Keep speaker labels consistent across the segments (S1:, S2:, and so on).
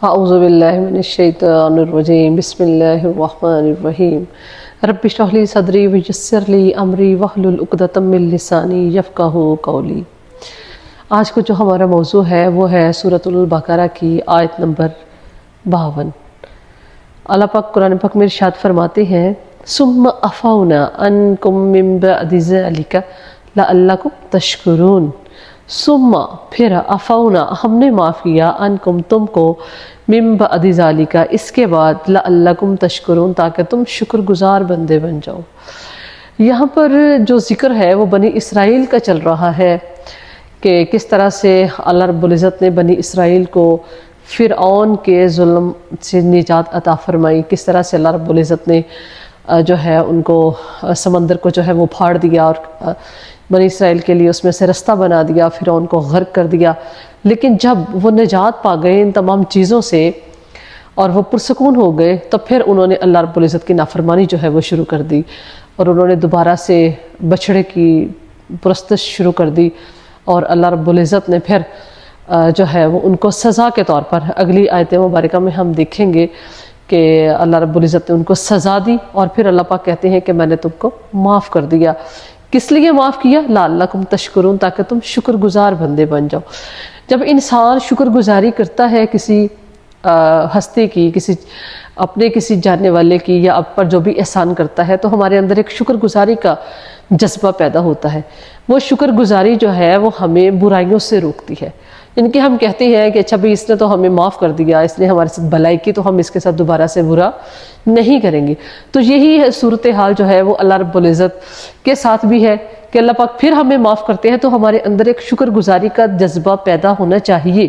S1: اعوذ باللہ من الشیطان الرجیم بسم اللہ الرحمن الرحیم رب اشرح لی صدری ویسر لی امری واحلل عقدۃ من لسانی یفقہوا قولی۔ آج کو جو ہمارا موضوع ہے وہ ہے سورۃ البقرہ کی آیت نمبر 52۔ اللہ پاک قرآن پاک میں ارشاد فرماتے ہیں ثم عفونا عنکم من بعد ذلک لعلکم تشکرون۔ ثم پھر عفونا ہم نے معاف کیا عنکم تم کو من بعد ذالک اس کے بعد لعلکم تشکرون تاکہ تم شکر گزار بندے بن جاؤ۔ یہاں پر جو ذکر ہے وہ بنی اسرائیل کا چل رہا ہے کہ کس طرح سے اللہ رب العزت نے بنی اسرائیل کو فرعون کے ظلم سے نجات عطا فرمائی، کس طرح سے اللہ رب العزت نے جو ہے ان کو سمندر کو جو ہے وہ پھاڑ دیا اور بنی اسرائیل کے لیے اس میں سے رستہ بنا دیا، فرعون کو غرق کر دیا۔ لیکن جب وہ نجات پا گئے ان تمام چیزوں سے اور وہ پرسکون ہو گئے تو پھر انہوں نے اللہ رب العزت کی نافرمانی جو ہے وہ شروع کر دی اور انہوں نے دوبارہ سے بچھڑے کی پرستش شروع کر دی، اور اللہ رب العزت نے پھر جو ہے وہ ان کو سزا کے طور پر اگلی آیت مبارکہ میں ہم دیکھیں گے کہ اللہ رب العزت نے ان کو سزا دی، اور پھر اللہ پاک کہتے ہیں کہ میں نے تم کو معاف کر دیا۔ کس لیے معاف کیا؟ لعلکم تشکرون تاکہ تم شکر گزار بندے بن جاؤ۔ جب انسان شکر گزاری کرتا ہے کسی ہستی کی، کسی جاننے والے کی، یا اب پر جو بھی احسان کرتا ہے تو ہمارے اندر ایک شکر گزاری کا جذبہ پیدا ہوتا ہے۔ وہ شکر گزاری جو ہے وہ ہمیں برائیوں سے روکتی ہے، ان کے ہم کہتے ہیں کہ اچھا بھئی اس نے تو ہمیں معاف کر دیا، اس نے ہمارے ساتھ بھلائی کی تو ہم اس کے ساتھ دوبارہ سے برا نہیں کریں گے۔ تو یہی صورتحال جو ہے وہ اللہ رب العزت کے ساتھ بھی ہے کہ اللہ پاک پھر ہمیں معاف کرتے ہیں تو ہمارے اندر ایک شکر گزاری کا جذبہ پیدا ہونا چاہیے،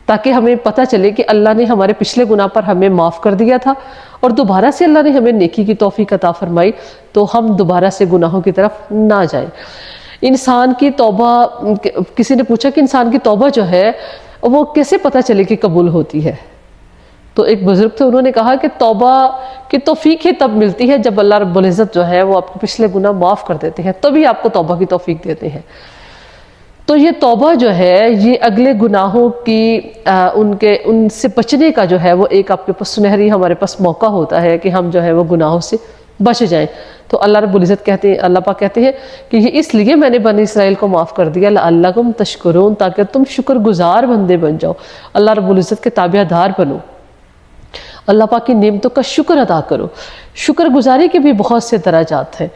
S1: تاکہ ہمیں پتہ چلے کہ اللہ نے ہمارے پچھلے گناہ پر ہمیں معاف کر دیا تھا اور دوبارہ سے اللہ نے ہمیں نیکی کی توفیق عطا فرمائی تو ہم دوبارہ سے گناہوں کی طرف نہ جائیں۔ انسان کی توبہ، کسی نے پوچھا کہ انسان کی توبہ جو ہے وہ کیسے پتہ چلے کہ قبول ہوتی ہے؟ تو ایک بزرگ تھے، انہوں نے کہا کہ توبہ کی توفیق ہی تب ملتی ہے جب اللہ رب العزت جو ہے وہ آپ کے پچھلے گناہ معاف کر دیتے ہیں، تبھی آپ کو توبہ کی توفیق دیتے ہیں۔ تو یہ توبہ جو ہے یہ اگلے گناہوں کی ان سے بچنے کا جو ہے وہ ایک آپ کے پاس سنہری ہمارے پاس موقع ہوتا ہے کہ ہم جو ہے وہ گناہوں سے بچ جائیں۔ تو اللہ رب العزت کہتے ہیں، اللہ پاک کہتے ہیں کہ یہ اس لیے میں نے بنی اسرائیل کو معاف کر دیا لعلکم تشکرون تاکہ تم شکر گزار بندے بن جاؤ، اللہ رب العزت کے تابع دار بنو، اللہ پاک کی نعمتوں کا شکر ادا کرو۔ شکر گزاری کے بھی بہت سے درجات ہیں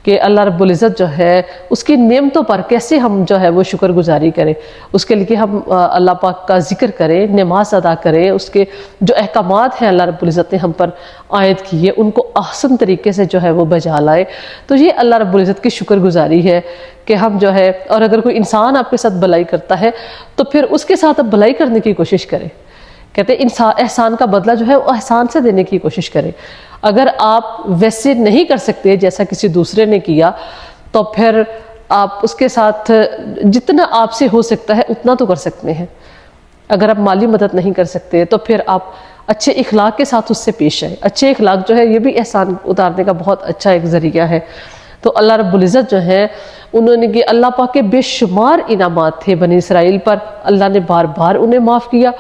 S1: کہ اللہ رب العزت جو ہے اس کی نعمتوں پر کیسے ہم جو ہے وہ شکر گزاری کریں، اس کے لیے ہم اللہ پاک کا ذکر کریں، نماز ادا کریں، اس کے جو احکامات ہیں اللہ رب العزت نے ہم پر عائد کیے ان کو احسن طریقے سے جو ہے وہ بجا لائے۔ تو یہ اللہ رب العزت کی شکر گزاری ہے کہ ہم جو ہے، اور اگر کوئی انسان آپ کے ساتھ بھلائی کرتا ہے تو پھر اس کے ساتھ آپ بھلائی کرنے کی کوشش کریں۔ کہتے ہیں احسان کا بدلہ جو ہے وہ احسان سے دینے کی کوشش کریں۔ اگر آپ ویسے نہیں کر سکتے جیسا کسی دوسرے نے کیا تو پھر آپ اس کے ساتھ جتنا آپ سے ہو سکتا ہے اتنا تو کر سکتے ہیں۔ اگر آپ مالی مدد نہیں کر سکتے تو پھر آپ اچھے اخلاق کے ساتھ اس سے پیش آئیں۔ اچھے اخلاق جو ہے یہ بھی احسان اتارنے کا بہت اچھا ایک ذریعہ ہے۔ تو اللہ رب العزت جو ہے انہوں نے کہ اللہ پاک کے بے شمار انعامات تھے بنی اسرائیل پر، اللہ نے بار بار انہیں معاف کیا،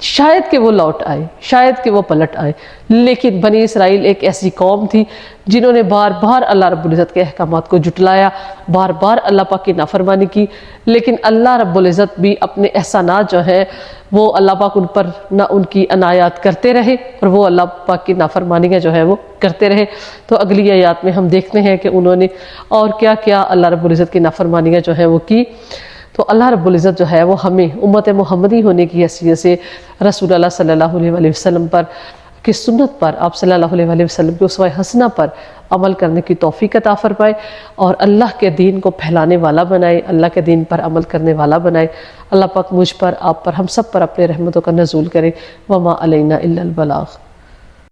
S1: شاید کہ وہ لوٹ آئے، شاید کہ وہ پلٹ آئے، لیکن بنی اسرائیل ایک ایسی قوم تھی جنہوں نے بار بار اللہ رب العزت کے احکامات کو جھٹلایا، بار بار اللہ پاک کی نافرمانی کی، لیکن اللہ رب العزت بھی اپنے احسانات جو ہیں وہ اللہ پاک ان پر نہ ان کی عنایات کرتے رہے اور وہ اللہ پاک کی نافرمانیاں جو ہے وہ کرتے رہے۔ تو اگلی آیات میں ہم دیکھتے ہیں کہ انہوں نے اور کیا کیا اللہ رب العزت کی نافرمانیاں جو ہیں وہ کی۔ تو اللہ رب العزت جو ہے وہ ہمیں امت محمدی ہونے کی حیثیت سے رسول اللہ صلی اللہ علیہ وسلم پر کی سنت پر، آپ صلی اللہ علیہ وسلم کی اسوہ حسنہ پر عمل کرنے کی توفیق عطا فرمائے اور اللہ کے دین کو پھیلانے والا بنائے، اللہ کے دین پر عمل کرنے والا بنائے۔ اللہ پاک مجھ پر، آپ پر، ہم سب پر اپنے رحمتوں کا نزول کرے۔ وما علینا الا البلاغ۔